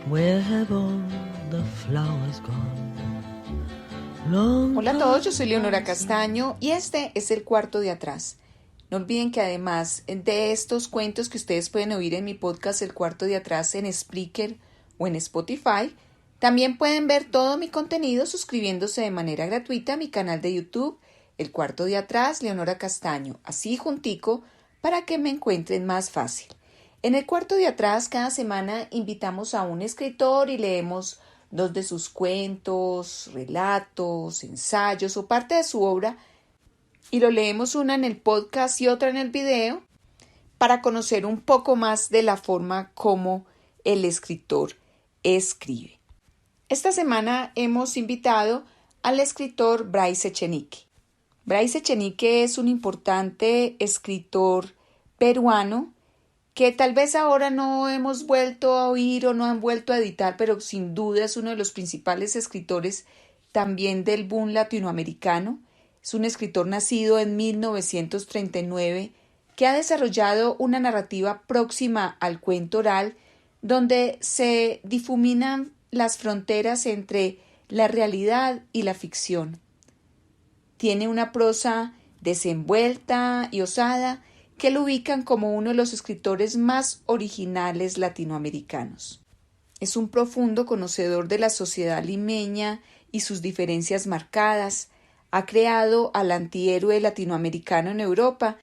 Where have all the flowers gone? Hola a todos, yo soy Leonora Castaño y este es el cuarto de atrás. No olviden que además de estos cuentos que ustedes pueden oír en mi podcast El cuarto de atrás en Spreaker o en Spotify, también pueden ver todo mi contenido suscribiéndose de manera gratuita a mi canal de YouTube El cuarto de atrás, Leonora Castaño, así juntico para que me encuentren más fácil. En el cuarto de atrás, cada semana invitamos a un escritor y leemos dos de sus cuentos, relatos, ensayos o parte de su obra y lo leemos una en el podcast y otra en el video para conocer un poco más de la forma como el escritor escribe. Esta semana hemos invitado al escritor Bryce Echenique. Bryce Echenique es un importante escritor peruano que tal vez ahora no hemos vuelto a oír o no han vuelto a editar, pero sin duda es uno de los principales escritores también del boom latinoamericano. Es un escritor nacido en 1939 que ha desarrollado una narrativa próxima al cuento oral, donde se difuminan las fronteras entre la realidad y la ficción. Tiene una prosa desenvuelta y osada que lo ubican como uno de los escritores más originales latinoamericanos. Es un profundo conocedor de la sociedad limeña y sus diferencias marcadas. Ha creado al antihéroe latinoamericano en Europa,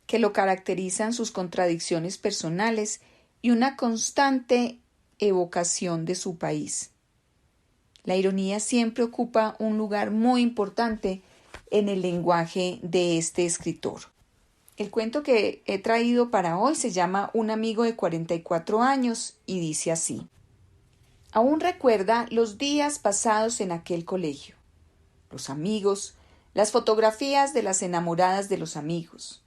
que lo caracterizan sus contradicciones personales y una constante evocación de su país. La ironía siempre ocupa un lugar muy importante en el lenguaje de este escritor. El cuento que he traído para hoy se llama Un amigo de 44 años y dice así. Aún recuerda los días pasados en aquel colegio, los amigos, las fotografías de las enamoradas de los amigos,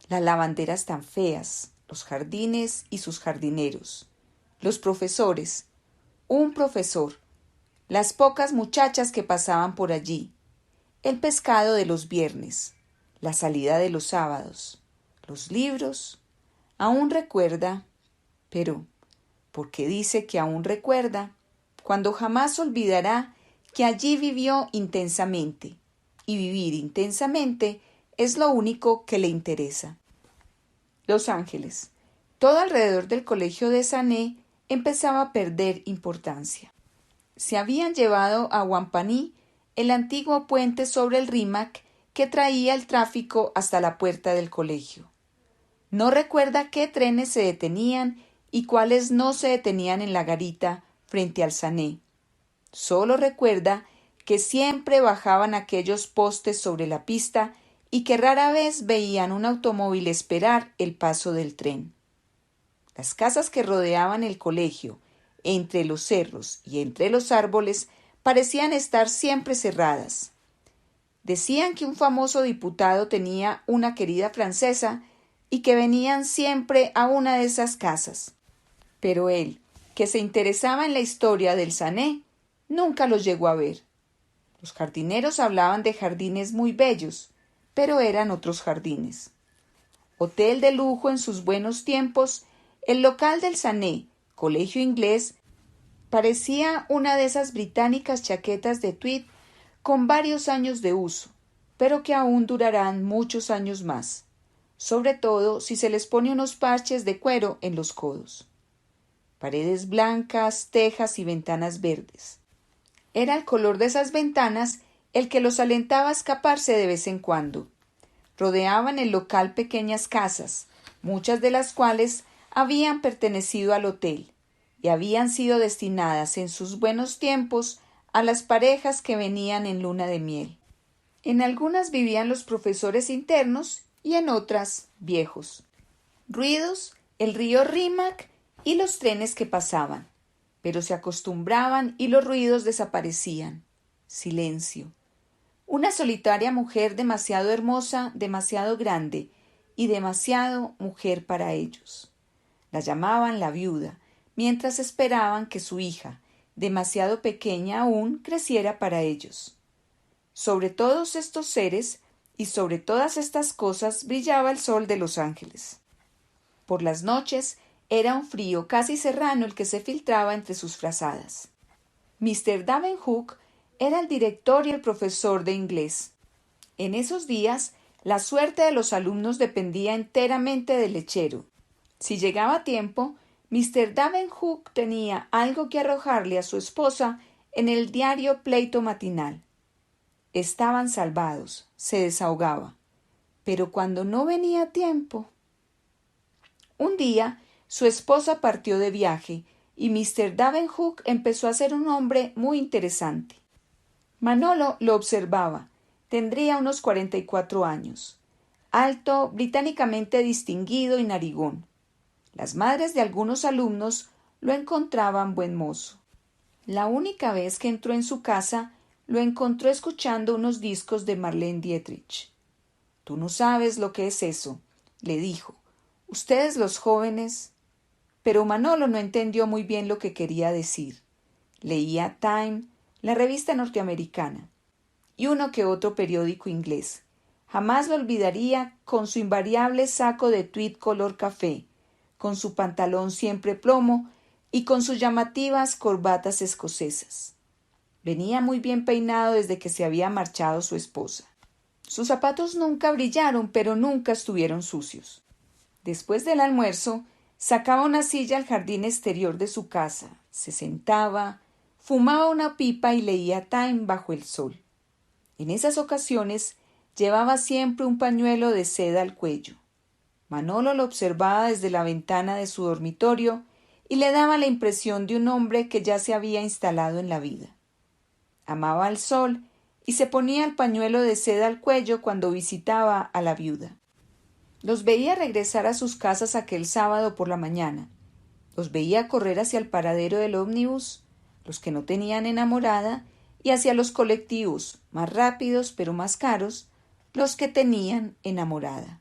las lavanderas tan feas, los jardines y sus jardineros, los profesores, un profesor, las pocas muchachas que pasaban por allí, el pescado de los viernes, la salida de los sábados, los libros. Aún recuerda, pero ¿por qué dice que aún recuerda? Cuando jamás olvidará que allí vivió intensamente, y vivir intensamente es lo único que le interesa. Los Ángeles. Todo alrededor del colegio de Sané empezaba a perder importancia. Se habían llevado a Guampaní el antiguo puente sobre el Rímac que traía el tráfico hasta la puerta del colegio. No recuerda qué trenes se detenían y cuáles no se detenían en la garita frente al Sané. Solo recuerda que siempre bajaban aquellos postes sobre la pista y que rara vez veían un automóvil esperar el paso del tren. Las casas que rodeaban el colegio, entre los cerros y entre los árboles, parecían estar siempre cerradas. Decían que un famoso diputado tenía una querida francesa y que venían siempre a una de esas casas. Pero él, que se interesaba en la historia del Sané, nunca los llegó a ver. Los jardineros hablaban de jardines muy bellos, pero eran otros jardines. Hotel de lujo en sus buenos tiempos, el local del Sané, colegio inglés, parecía una de esas británicas chaquetas de tweed con varios años de uso, pero que aún durarán muchos años más, sobre todo si se les pone unos parches de cuero en los codos. Paredes blancas, tejas y ventanas verdes. Era el color de esas ventanas el que los alentaba a escaparse de vez en cuando. Rodeaban el local pequeñas casas, muchas de las cuales habían pertenecido al hotel y habían sido destinadas en sus buenos tiempos a las parejas que venían en luna de miel. En algunas vivían los profesores internos y en otras viejos. Ruidos, el río Rímac y los trenes que pasaban, pero se acostumbraban y los ruidos desaparecían. Silencio. Una solitaria mujer demasiado hermosa, demasiado grande y demasiado mujer para ellos. La llamaban la viuda, mientras esperaban que su hija, demasiado pequeña aún, creciera para ellos. Sobre todos estos seres y sobre todas estas cosas brillaba el sol de los ángeles. Por las noches, Era un frío casi serrano el que se filtraba entre sus frazadas. Mr. Davenhook era el director y el profesor de inglés. En esos días, la suerte de los alumnos dependía enteramente del lechero. Si llegaba a tiempo, Mr. Davenhook tenía algo que arrojarle a su esposa en el diario pleito matinal. Estaban salvados, se desahogaba. Pero cuando no venía a tiempo. Un día, su esposa partió de viaje y Mr. Davenhook empezó a ser un hombre muy interesante. Manolo lo observaba. Tendría unos 44 años. Alto, británicamente distinguido y narigón. Las madres de algunos alumnos lo encontraban buen mozo. La única vez que entró en su casa, lo encontró escuchando unos discos de Marlene Dietrich. «Tú no sabes lo que es eso», le dijo. «Ustedes los jóvenes». Pero Manolo no entendió muy bien lo que quería decir. Leía Time, la revista norteamericana, y uno que otro periódico inglés. Jamás lo olvidaría con su invariable saco de tweed color café, con su pantalón siempre plomo y con sus llamativas corbatas escocesas. Venía muy bien peinado desde que se había marchado su esposa. Sus zapatos nunca brillaron, pero nunca estuvieron sucios. Después del almuerzo, sacaba una silla al jardín exterior de su casa, se sentaba, fumaba una pipa y leía Time bajo el sol. En esas ocasiones llevaba siempre un pañuelo de seda al cuello. Manolo lo observaba desde la ventana de su dormitorio y le daba la impresión de un hombre que ya se había instalado en la vida. Amaba al sol y se ponía el pañuelo de seda al cuello cuando visitaba a la viuda. Los veía regresar a sus casas aquel sábado por la mañana. Los veía correr hacia el paradero del ómnibus, los que no tenían enamorada, y hacia los colectivos, más rápidos pero más caros, los que tenían enamorada.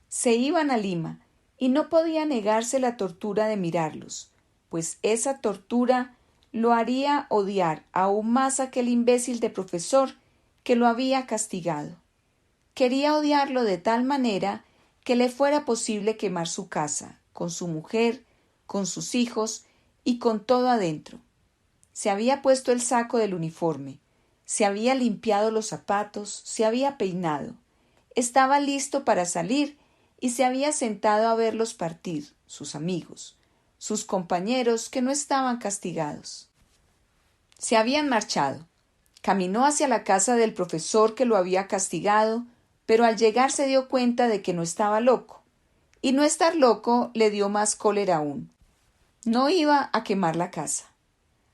Se iban a Lima, y no podía negarse la tortura de mirarlos, pues esa tortura lo haría odiar aún más a aquel imbécil de profesor que lo había castigado. Quería odiarlo de tal manera que le fuera posible quemar su casa, con su mujer, con sus hijos y con todo adentro. Se había puesto el saco del uniforme, se había limpiado los zapatos, se había peinado, estaba listo para salir y se había sentado a verlos partir, sus amigos, sus compañeros que no estaban castigados. Se habían marchado. Caminó hacia la casa del profesor que lo había castigado, pero al llegar se dio cuenta de que no estaba loco, y no estar loco le dio más cólera aún. No iba a quemar la casa.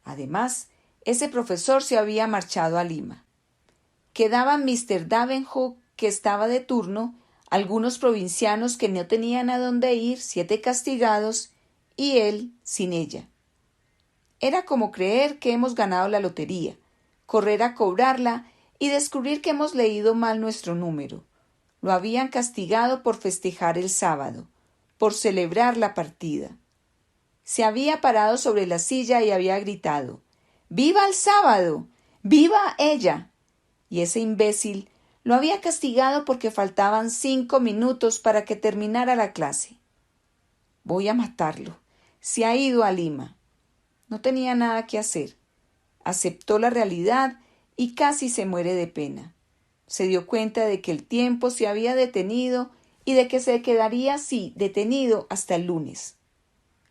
Además, ese profesor se había marchado a Lima. Quedaban Mr. Davenhook, que estaba de turno, algunos provincianos que no tenían a dónde ir, 7 castigados, y él sin ella. Era como creer que hemos ganado la lotería, correr a cobrarla y descubrir que hemos leído mal nuestro número. Lo habían castigado por festejar el sábado, por celebrar la partida. Se había parado sobre la silla y había gritado: «¡Viva el sábado! ¡Viva ella!». Y ese imbécil lo había castigado porque faltaban 5 minutos para que terminara la clase. «Voy a matarlo. Se ha ido a Lima». No tenía nada que hacer. Aceptó la realidad y casi se muere de pena. Se dio cuenta de que el tiempo se había detenido y de que se quedaría así, detenido, hasta el lunes.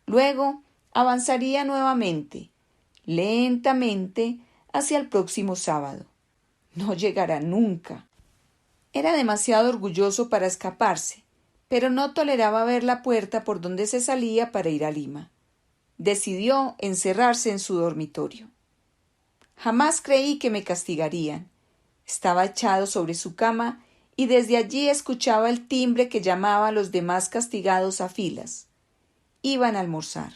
Luego avanzaría nuevamente, lentamente, hacia el próximo sábado. No llegará nunca. Era demasiado orgulloso para escaparse, pero no toleraba ver la puerta por donde se salía para ir a Lima. Decidió encerrarse en su dormitorio. Jamás creí que me castigarían. Estaba echado sobre su cama y desde allí escuchaba el timbre que llamaba a los demás castigados a filas. Iban a almorzar.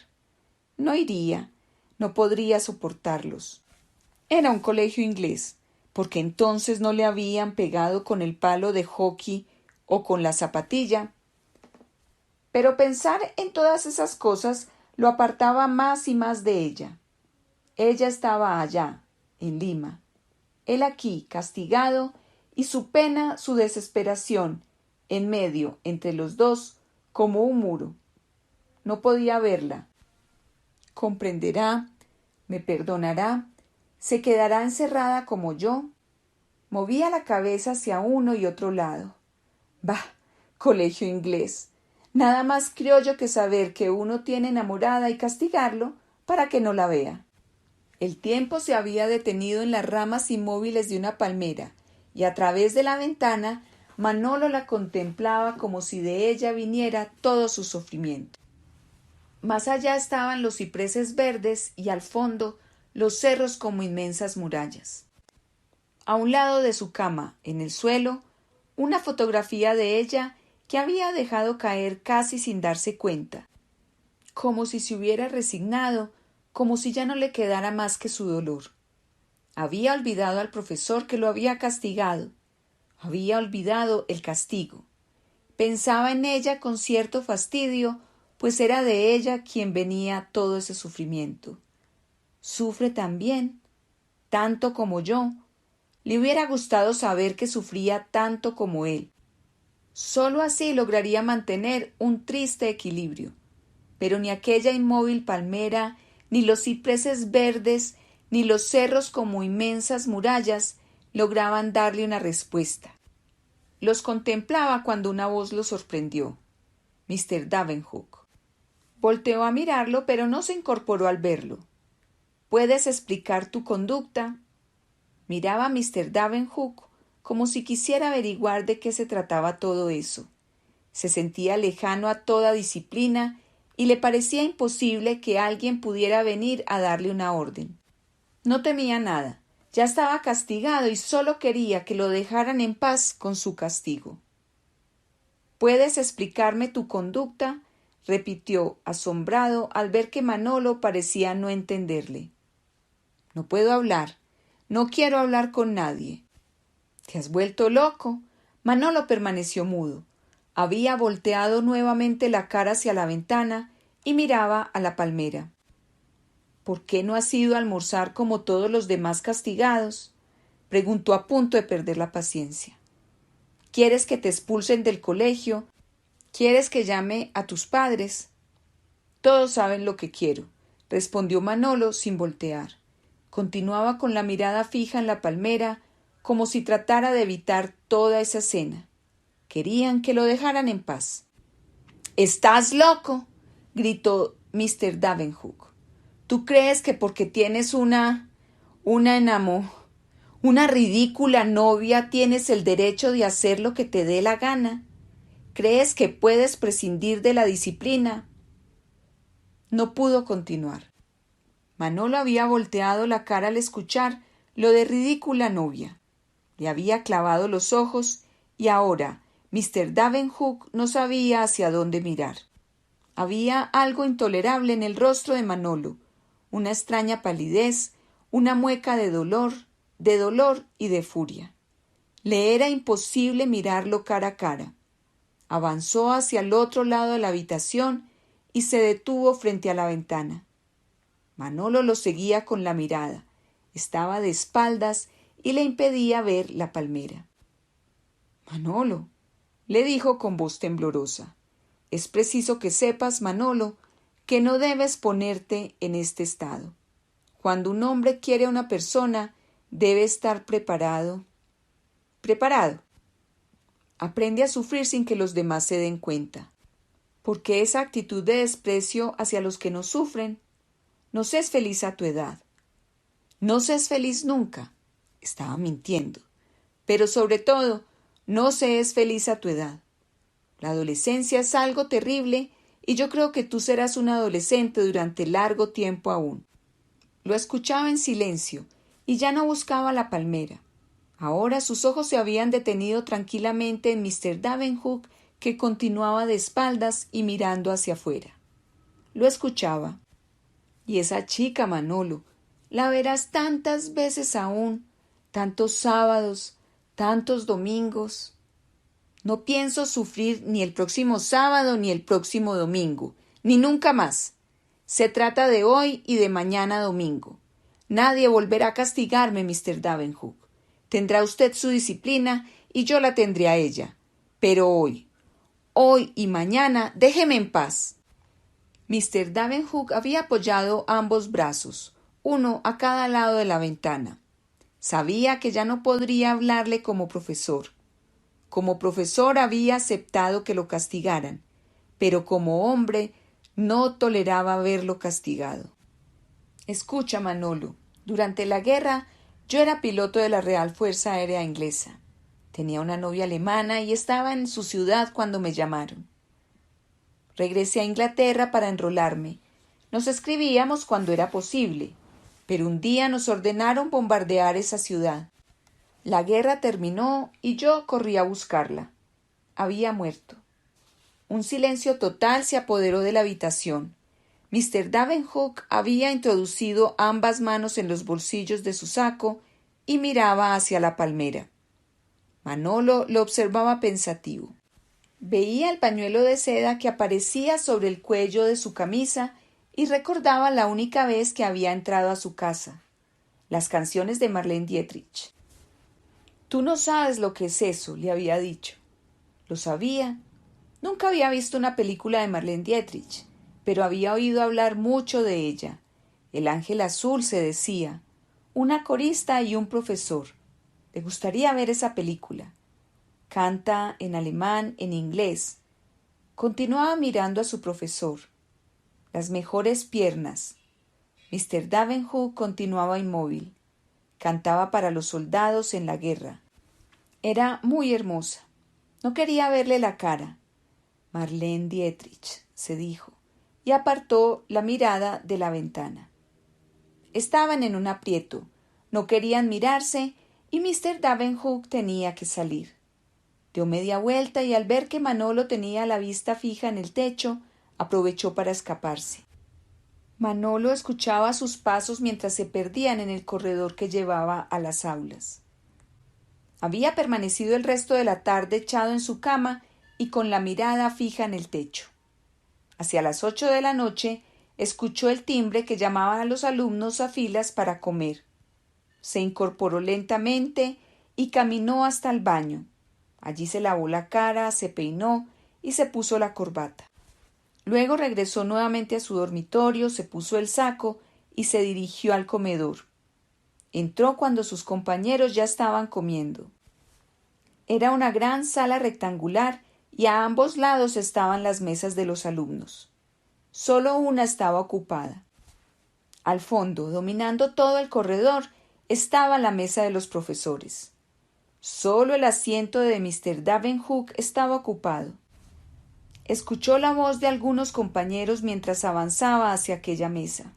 No iría, no podría soportarlos. Era un colegio inglés, porque entonces no le habían pegado con el palo de hockey o con la zapatilla. Pero pensar en todas esas cosas lo apartaba más y más de ella. Ella estaba allá, en Lima. Él aquí, castigado, y su pena, su desesperación, en medio, entre los dos, como un muro. no podía verla. ¿Comprenderá? ¿Me perdonará? ¿Se quedará encerrada como yo? Movía la cabeza hacia uno y otro lado. Bah, colegio inglés. Nada más criollo que saber que uno tiene enamorada y castigarlo para que no la vea. El tiempo se había detenido en las ramas inmóviles de una palmera, y a través de la ventana Manolo la contemplaba como si de ella viniera todo su sufrimiento. Más allá estaban los cipreses verdes y al fondo los cerros como inmensas murallas. A un lado de su cama, en el suelo, una fotografía de ella que había dejado caer casi sin darse cuenta, como si se hubiera resignado, como si ya no le quedara más que su dolor. Había olvidado al profesor que lo había castigado, había olvidado el castigo. Pensaba en ella con cierto fastidio, pues era de ella quien venía todo ese sufrimiento. Sufre también, tanto como yo. Le hubiera gustado saber que sufría tanto como él. Sólo así lograría mantener un triste equilibrio. Pero ni aquella inmóvil palmera, ni los cipreses verdes, ni los cerros como inmensas murallas lograban darle una respuesta. Los contemplaba cuando una voz lo sorprendió. Mr. Davenport. Volteó a mirarlo, pero no se incorporó al verlo. ¿Puedes explicar tu conducta? Miraba a Mr. Davenport como si quisiera averiguar de qué se trataba todo eso. Se sentía lejano a toda disciplina y le parecía imposible que alguien pudiera venir a darle una orden. No temía nada, ya estaba castigado y solo quería que lo dejaran en paz con su castigo. ¿Puedes explicarme tu conducta? Repitió, asombrado al ver que Manolo parecía no entenderle. No puedo hablar, no quiero hablar con nadie. ¿Te has vuelto loco? Manolo permaneció mudo. Había volteado nuevamente la cara hacia la ventana y miraba a la palmera. ¿Por qué no has ido a almorzar como todos los demás castigados? Preguntó a punto de perder la paciencia. ¿Quieres que te expulsen del colegio? ¿Quieres que llame a tus padres? Todos saben lo que quiero, respondió Manolo sin voltear. Continuaba con la mirada fija en la palmera, como si tratara de evitar toda esa escena. Querían que lo dejaran en paz. —¡Estás loco! —gritó Mr. Davenport. ¿Tú crees que porque tienes una ridícula novia tienes el derecho de hacer lo que te dé la gana? ¿Crees que puedes prescindir de la disciplina? No pudo continuar. Manolo había volteado la cara al escuchar lo de ridícula novia. Le había clavado los ojos y ahora Mr. Davenport no sabía hacia dónde mirar. Había algo intolerable en el rostro de Manolo, una extraña palidez, una mueca de dolor y de furia. Le era imposible mirarlo cara a cara. Avanzó hacia el otro lado de la habitación y se detuvo frente a la ventana. Manolo lo seguía con la mirada. Estaba de espaldas y le impedía ver la palmera. —Manolo —le dijo con voz temblorosa—, es preciso que sepas, Manolo, que no debes ponerte en este estado. Cuando un hombre quiere a una persona, debe estar preparado. —¿Preparado? Aprende a sufrir sin que los demás se den cuenta. Porque esa actitud de desprecio hacia los que no sufren, no seas feliz a tu edad. No seas feliz nunca. Estaba mintiendo. Pero sobre todo, no seas feliz a tu edad. La adolescencia es algo terrible y yo creo que tú serás un adolescente durante largo tiempo aún. Lo escuchaba en silencio y ya no buscaba la palmera. Ahora sus ojos se habían detenido tranquilamente en Mr. Davenport, que continuaba de espaldas y mirando hacia afuera. Lo escuchaba. Y esa chica, Manolo, la verás tantas veces aún, tantos sábados, tantos domingos. No pienso sufrir ni el próximo sábado ni el próximo domingo, ni nunca más. Se trata de hoy y de mañana domingo. Nadie volverá a castigarme, Mr. Davenport. Tendrá usted su disciplina y yo la tendré a ella. Pero hoy y mañana, déjeme en paz. Mr. Davenhook había apoyado ambos brazos, uno a cada lado de la ventana. Sabía que ya no podría hablarle como profesor. Como profesor había aceptado que lo castigaran, pero como hombre no toleraba verlo castigado. Escucha, Manolo, durante la guerra yo era piloto de la Real Fuerza Aérea Inglesa. Tenía una novia alemana y estaba en su ciudad cuando me llamaron. Regresé a Inglaterra para enrolarme. Nos escribíamos cuando era posible, pero un día nos ordenaron bombardear esa ciudad. La guerra terminó y yo corrí a buscarla. Había muerto. Un silencio total se apoderó de la habitación. Mr. Davenhook había introducido ambas manos en los bolsillos de su saco y miraba hacia la palmera. Manolo lo observaba pensativo. Veía el pañuelo de seda que aparecía sobre el cuello de su camisa y recordaba la única vez que había entrado a su casa. Las canciones de Marlene Dietrich. «Tú no sabes lo que es eso», le había dicho. Lo sabía. Nunca había visto una película de Marlene Dietrich, pero había oído hablar mucho de ella. El ángel azul, se decía. Una corista y un profesor. Le gustaría ver esa película. Canta en alemán, en inglés. Continuaba mirando a su profesor. Las mejores piernas. Mr. Davenhook continuaba inmóvil. Cantaba para los soldados en la guerra. Era muy hermosa. No quería verle la cara. Marlene Dietrich, se dijo, y apartó la mirada de la ventana. Estaban en un aprieto. No querían mirarse y Mr. Davenhook tenía que salir. Dio media vuelta y al ver que Manolo tenía la vista fija en el techo, aprovechó para escaparse. Manolo escuchaba sus pasos mientras se perdían en el corredor que llevaba a las aulas. Había permanecido el resto de la tarde echado en su cama y con la mirada fija en el techo. Hacia las 8 de la noche escuchó el timbre que llamaban a los alumnos a filas para comer. Se incorporó lentamente y caminó hasta el baño. Allí se lavó la cara, se peinó y se puso la corbata. Luego regresó nuevamente a su dormitorio, se puso el saco y se dirigió al comedor. Entró cuando sus compañeros ya estaban comiendo. Era una gran sala rectangular y a ambos lados estaban las mesas de los alumnos. Solo una estaba ocupada. Al fondo, dominando todo el corredor, estaba la mesa de los profesores. Solo el asiento de Mr. Davenhook estaba ocupado. Escuchó la voz de algunos compañeros mientras avanzaba hacia aquella mesa.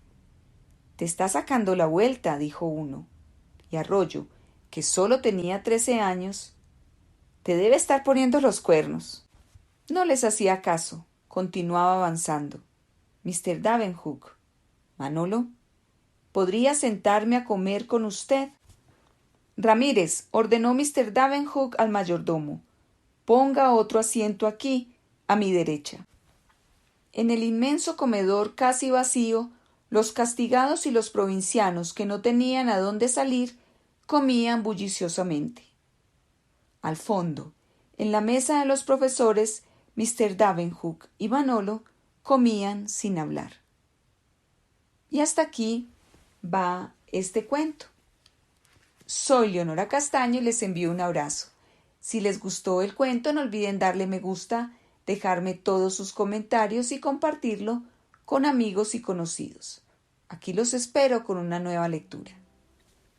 «Te está sacando la vuelta», dijo uno. Y Arroyo, que solo tenía 13 años, «te debe estar poniendo los cuernos». No les hacía caso. Continuaba avanzando. «Mr. Davenhook». «Manolo, ¿podría sentarme a comer con usted?» «Ramírez», ordenó Mr. Davenhook al mayordomo, «ponga otro asiento aquí, a mi derecha». En el inmenso comedor casi vacío, los castigados y los provincianos que no tenían a dónde salir comían bulliciosamente. Al fondo, en la mesa de los profesores, Mr. Davenhook y Manolo comían sin hablar. Y hasta aquí va este cuento. Soy Leonora Castaño y les envío un abrazo. Si les gustó el cuento, no olviden darle me gusta, dejarme todos sus comentarios y compartirlo con amigos y conocidos. Aquí los espero con una nueva lectura.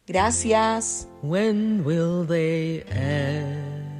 Gracias. When will they ever